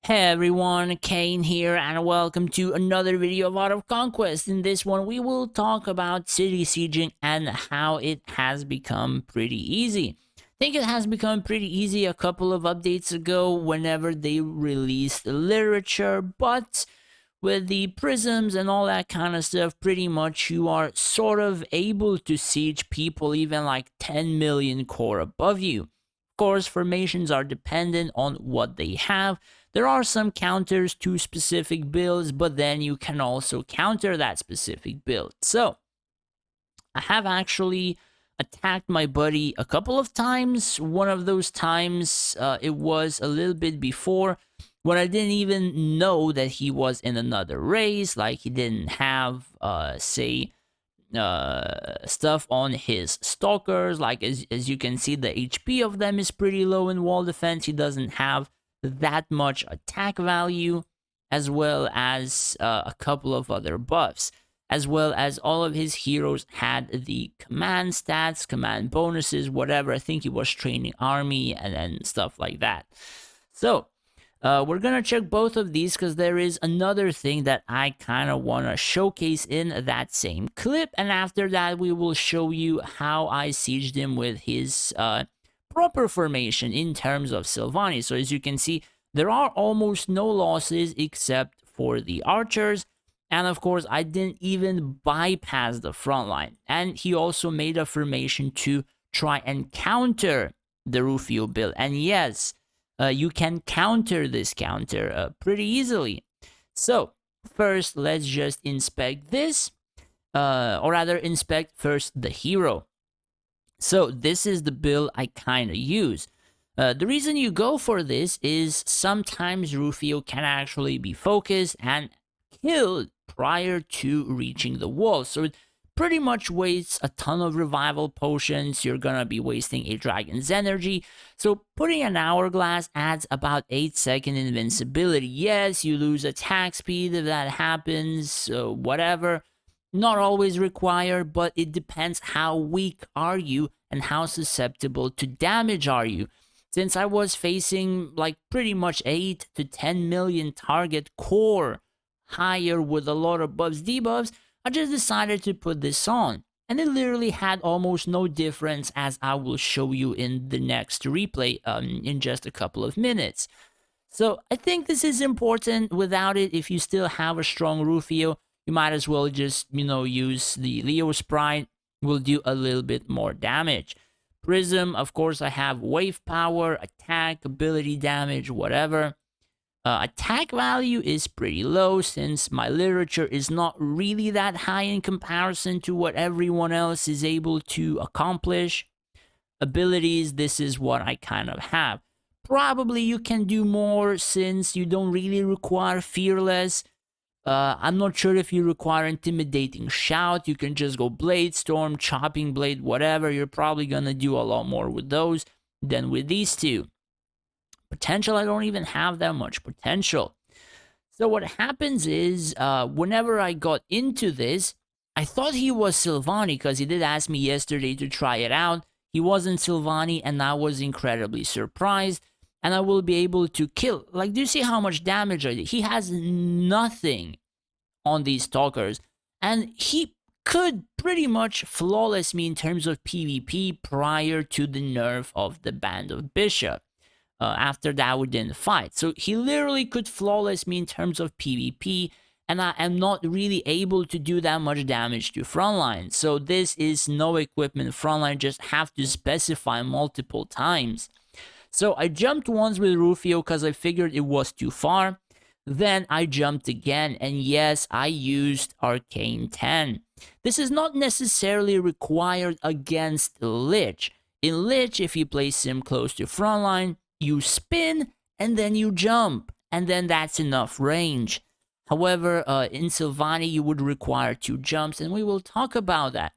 Hey everyone, Kane here, and welcome to another video of Art of Conquest. In this one, we will talk about city sieging and how it has become pretty easy. I think it has become pretty easy a couple of updates ago whenever they released literature, but with the prisms and all that kind of stuff, pretty much you are sort of able to siege people even like 10 million core above you. Of course, formations are dependent on what they have. There are some counters to specific builds, but then you can also counter that specific build. So, I have actually attacked my buddy a couple of times. One of those times, it was a little bit before when I didn't even know that he was in another race. Like, he didn't have, say, stuff on his stalkers. Like, as you can see, the HP of them is pretty low in wall defense. He doesn't have that much attack value, as well as a couple of other buffs, as well as all of his heroes had the command stats, command bonuses, whatever. I think he was training army and stuff like that. So we're gonna check both of these because there is another thing that I kind of want to showcase in that same clip, and after that we will show you how I sieged him with his proper formation in terms of Sylvani. So as you can see, there are almost no losses except for the archers. And of course, I didn't even bypass the front line. And he also made a formation to try and counter the Rufio build. And yes, you can counter this counter pretty easily. So first, let's just inspect this. Or rather, inspect first the hero. So this is the build I kind of use. The reason you go for this is sometimes Rufio can actually be focused and killed prior to reaching the wall. So it pretty much wastes a ton of revival potions. You're gonna be wasting a dragon's energy. So putting an hourglass adds about 8-second invincibility. Yes, you lose attack speed if that happens, whatever. Not always required, but it depends how weak are you and how susceptible to damage are you. Since I was facing like pretty much 8 to 10 million target core higher with a lot of buffs, debuffs, I just decided to put this on. And it literally had almost no difference, as I will show you in the next replay in just a couple of minutes. So I think this is important. Without it, if you still have a strong Rufio, you might as well just, use the Leo Sprite. Will do a little bit more damage. Prism, of course, I have wave power, attack, ability damage, whatever. Attack value is pretty low since my literature is not really that high in comparison to what everyone else is able to accomplish. Abilities, this is what I kind of have. Probably you can do more since you don't really require Fearless. I'm not sure if you require Intimidating Shout. You can just go Blade Storm, Chopping Blade, whatever. You're probably gonna do a lot more with those than with these two. Potential, I don't even have that much potential. So what happens is, whenever I got into this, I thought he was Sylvani because he did ask me yesterday to try it out. He wasn't Sylvani, and I was incredibly surprised. And I will be able to kill. Like, do you see how much damage I did? He has nothing on these stalkers, and he could pretty much flawless me in terms of PvP prior to the nerf of the Band of Bishop. After that, we didn't fight. So he literally could flawless me in terms of PvP, and I am not really able to do that much damage to frontline. So this is no equipment frontline, just have to specify multiple times. So I jumped once with Rufio because I figured it was too far. Then I jumped again, and yes, I used Arcane 10. This is not necessarily required against Lich. In Lich, if you place him close to frontline, you spin and then you jump, and then that's enough range. However, in Sylvani, you would require 2 jumps, and we will talk about that.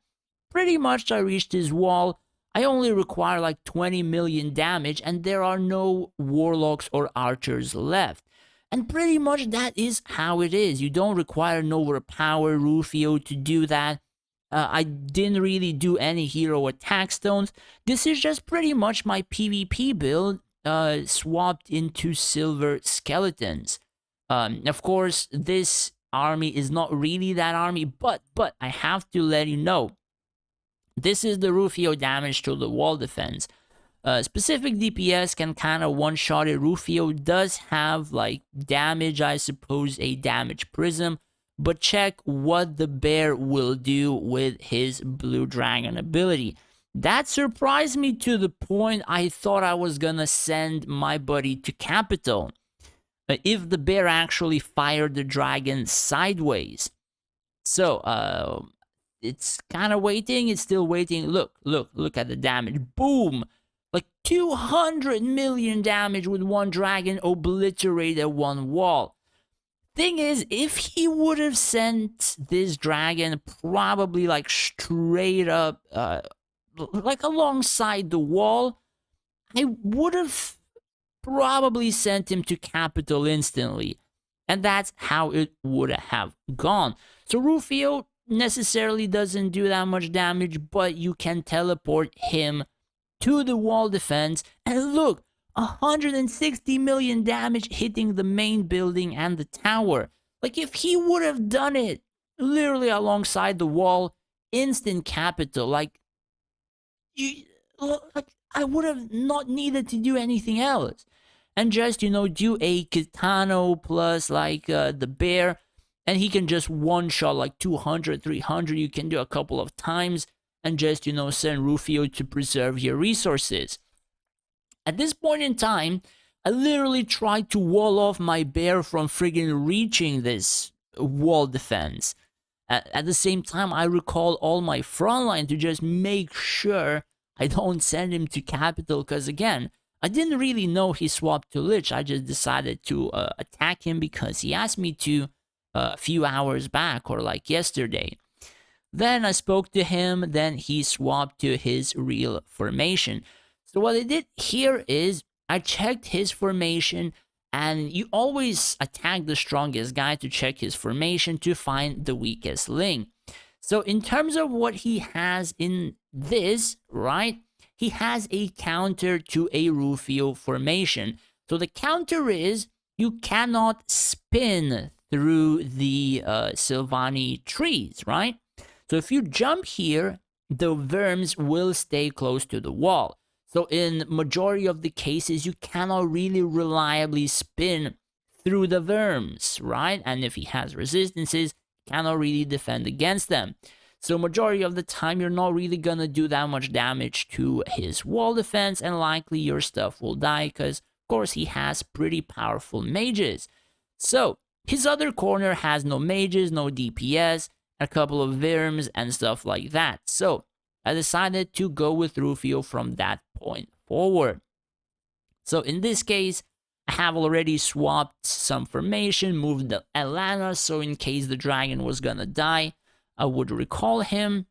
Pretty much I reached his wall. I only require like 20 million damage, and there are no warlocks or archers left. And pretty much that is how it is. You don't require an overpowered Rufio to do that. I didn't really do any hero attack stones. This is just pretty much my PvP build swapped into silver skeletons. Of course, this army is not really that army, but I have to let you know, this is the Rufio damage to the wall defense. Specific DPS can kind of one-shot it. Rufio does have, like, damage, I suppose, a damage prism. But check what the bear will do with his blue dragon ability. That surprised me to the point I thought I was gonna send my buddy to capital. If the bear actually fired the dragon sideways. So, it's kind of waiting. It's still waiting. Look at the damage. Boom! Like 200 million damage with one dragon, obliterated one wall. Thing is, if he would have sent this dragon probably like straight up, like alongside the wall, I would have probably sent him to capital instantly. And that's how it would have gone. So Rufio necessarily doesn't do that much damage, but you can teleport him to the wall defense, and look, 160 million damage hitting the main building and the tower. Like, if he would have done it literally alongside the wall, instant capital. Like, I would have not needed to do anything else, and just, you know, do a Kitano plus like the bear, and he can just one shot like 200, 300. You can do a couple of times and just, you know, send Rufio to preserve your resources. At this point in time, I literally tried to wall off my bear from friggin' reaching this wall defense. At the same time, I recall all my frontline to just make sure I don't send him to capital, because again, I didn't really know he swapped to Lich. I just decided to attack him because he asked me to a few hours back, or like yesterday. Then I spoke to him, then he swapped to his real formation. So what I did here is I checked his formation, and you always attack the strongest guy to check his formation to find the weakest link. So in terms of what he has in this, right, he has a counter to a Rufio formation. So the counter is you cannot spin through the Sylvani trees, right? So if you jump here, the worms will stay close to the wall. So in majority of the cases, you cannot really reliably spin through the worms, right? And if he has resistances, cannot really defend against them. So majority of the time, you're not really gonna do that much damage to his wall defense, and likely your stuff will die because, of course, he has pretty powerful mages. So his other corner has no mages, no DPS, a couple of worms and stuff like that. So I decided to go with Rufio from that point forward. So in this case, I have already swapped some formation, moved the Atlanta, so in case the dragon was gonna die, I would recall him.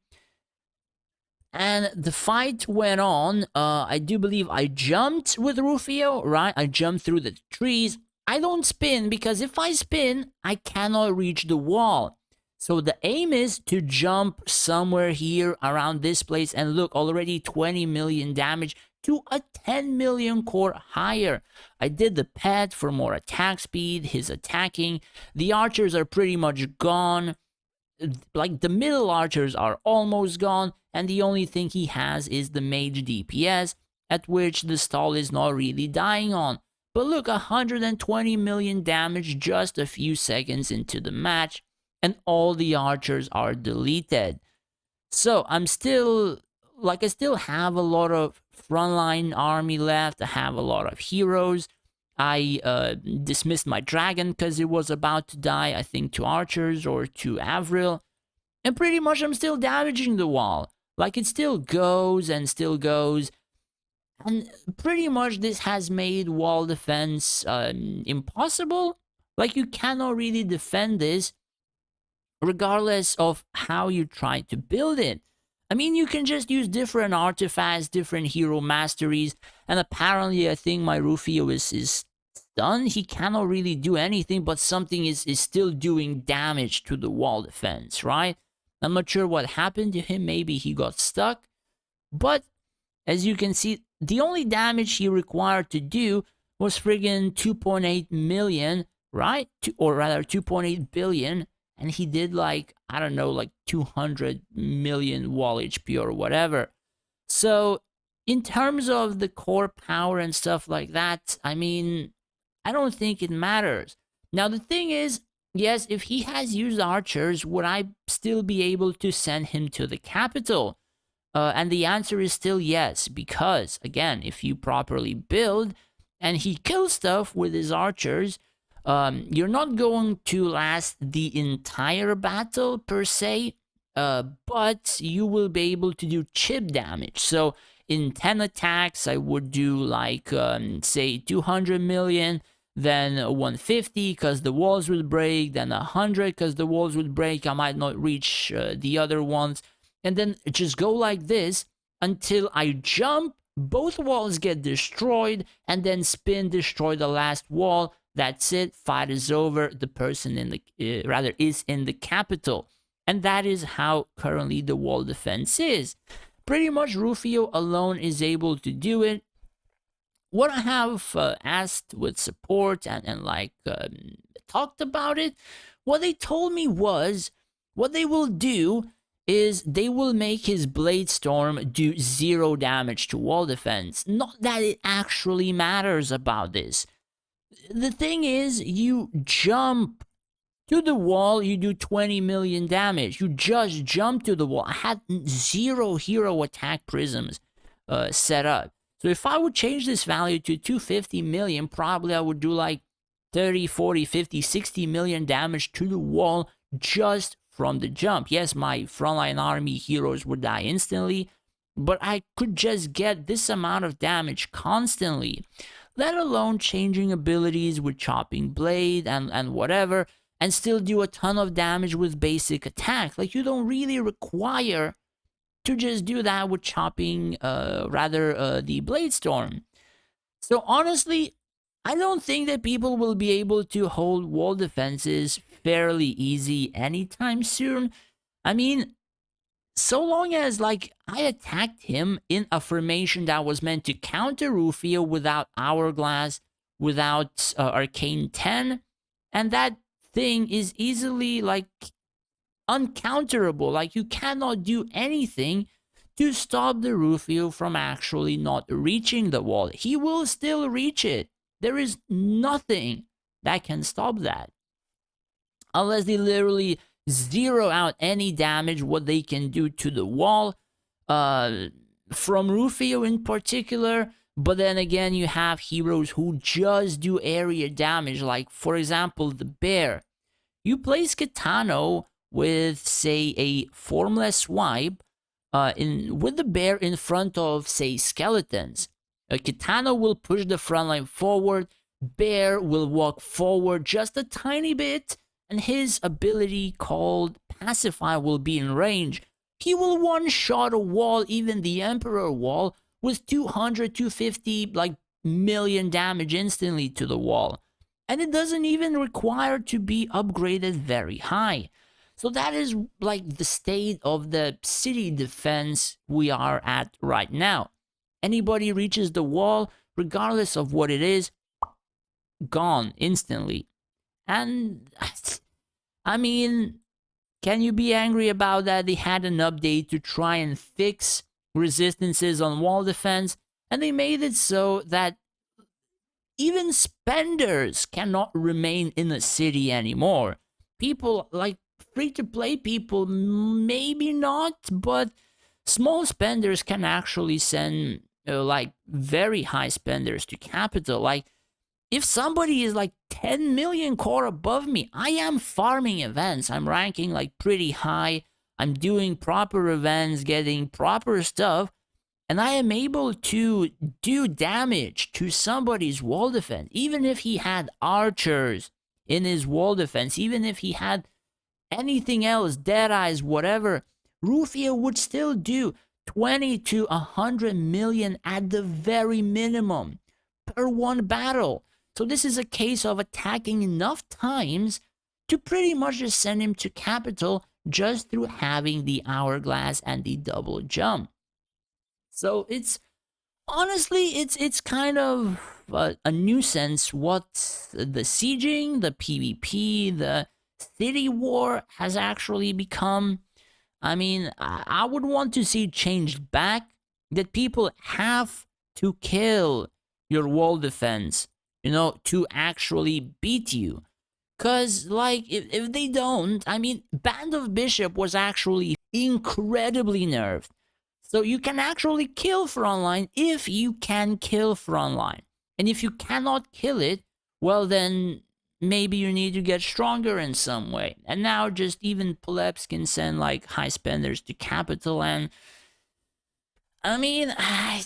And the fight went on. I do believe I jumped with Rufio, right? I jumped through the trees. I don't spin, because if I spin, I cannot reach the wall. So the aim is to jump somewhere here around this place, and look, already 20 million damage to a 10 million core higher. I did the pet for more attack speed, his attacking. The archers are pretty much gone. Like, the middle archers are almost gone, and the only thing he has is the mage DPS, at which the stall is not really dying on. But look, 120 million damage just a few seconds into the match, and all the archers are deleted. So I'm still, like, I still have a lot of frontline army left. I have a lot of heroes. I dismissed my dragon because it was about to die, I think, to archers or to Avril. And pretty much I'm still damaging the wall. Like, it still goes and still goes. And pretty much this has made wall defense impossible. Like, you cannot really defend this regardless of how you try to build it. I mean, you can just use different artifacts, different hero masteries, and apparently I think my Rufio is done. He cannot really do anything, but something is still doing damage to the wall defense, right? I'm not sure what happened to him. Maybe he got stuck. But as you can see, the only damage he required to do was friggin' 2.8 million, right? Or rather 2.8 billion, and he did like, I don't know, like 200 million wall HP or whatever. So, in terms of the core power and stuff like that, I mean, I don't think it matters. Now, the thing is, yes, if he has used archers, would I still be able to send him to the capital? And the answer is still yes, because, again, if you properly build and he kills stuff with his archers, you're not going to last the entire battle per se, but you will be able to do chip damage. So in 10 attacks, I would do like, say, 200 million, then 150 because the walls would break, then 100 because the walls would break. I might not reach the other ones. And then just go like this until I jump, both walls get destroyed, and then spin, destroy the last wall. That's it, fight is over, the person in the, rather, is in the capital. And that is how currently the wall defense is. Pretty much Rufio alone is able to do it. What I have asked with support and like talked about it, what they told me was what they will do is they will make his Blade Storm do 0 damage to wall defense. Not that it actually matters about this. The thing is, you jump to the wall, you do 20 million damage. You just jump to the wall. I had 0 hero attack prisms set up. So if I would change this value to 250 million, probably I would do like 30, 40, 50, 60 million damage to the wall just from the jump. Yes, my frontline army heroes would die instantly, but I could just get this amount of damage constantly, let alone changing abilities with chopping blade and whatever, and still do a ton of damage with basic attack. Like, you don't really require to just do that with chopping, the Blade Storm. So honestly, I don't think that people will be able to hold wall defenses fairly easy anytime soon. I mean, so long as like I attacked him in a formation that was meant to counter Rufio without Hourglass, without Arcane 10, and that thing is easily like uncounterable. Like, you cannot do anything to stop the Rufio from actually not reaching the wall. He will still reach it. There is nothing that can stop that. Unless they literally zero out any damage, what they can do to the wall, from Rufio in particular. But then again, you have heroes who just do area damage. Like, for example, the bear. You place Kitano with, say, a formless swipe, with the bear in front of, say, skeletons. Kitano will push the front line forward, bear will walk forward just a tiny bit, and his ability called Pacify will be in range. He will one-shot a wall, even the Emperor wall, with 200, 250 like million damage instantly to the wall. And it doesn't even require to be upgraded very high. So that is like the state of the city defense we are at right now. Anybody reaches the wall, regardless of what it is, gone instantly. And I mean, can you be angry about that? They had an update to try and fix resistances on wall defense, and they made it so that even spenders cannot remain in the city anymore. People, like free-to-play people, maybe not, but small spenders can actually send like very high spenders to capital. Like, if somebody is like 10 million core above me, I am farming events. I'm ranking like pretty high. I'm doing proper events, getting proper stuff, and I am able to do damage to somebody's wall defense. Even if he had archers in his wall defense, even if he had anything else, Deadeyes, whatever, Rufio would still do 20 to 100 million at the very minimum per one battle. So this is a case of attacking enough times to pretty much just send him to capital just through having the Hourglass and the double jump. So it's Honestly, it's kind of a nuisance what the sieging, the PvP, the city war has actually become. I mean, I would want to see changed back that people have to kill your wall defense, to actually beat you. Cause like if they don't, I mean, Band of Bishop was actually incredibly nerfed. So you can actually kill Frontline if you can kill Frontline. And if you cannot kill it, well then maybe you need to get stronger in some way. And now just even plebs can send like high spenders to capital, and I mean, I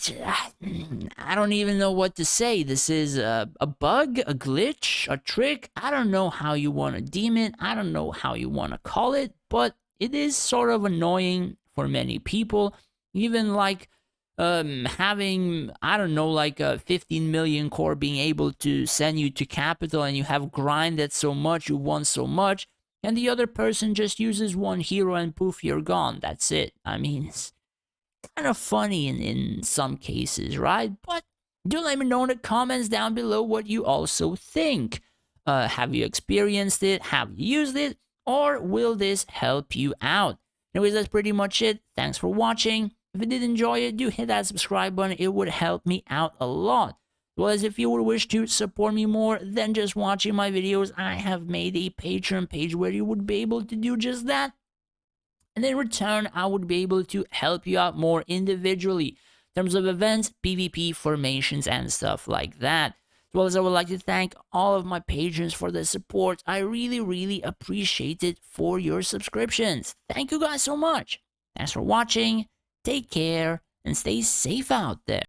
don't even know what to say. This is a bug, a glitch, a trick. I don't know how you want to deem it. I don't know how you want to call it, but it is sort of annoying for many people. Even like having, I don't know, like a 15 million core being able to send you to capital, and you have grinded so much, you won so much, and the other person just uses one hero and poof, you're gone. That's it. I mean, it's kind of funny in some cases, right? But do let me know in the comments down below what you also think. Have you experienced it? Have you used it? Or will this help you out? Anyways, that's pretty much it. Thanks for watching. If you did enjoy it, do hit that subscribe button. It would help me out a lot. Well, as if you would wish to support me more than just watching my videos, I have made a Patreon page where you would be able to do just that. And in return, I would be able to help you out more individually in terms of events, PvP formations, and stuff like that. As well as I would like to thank all of my patrons for the support. I really, really appreciate it for your subscriptions. Thank you guys so much. Thanks for watching. Take care and stay safe out there.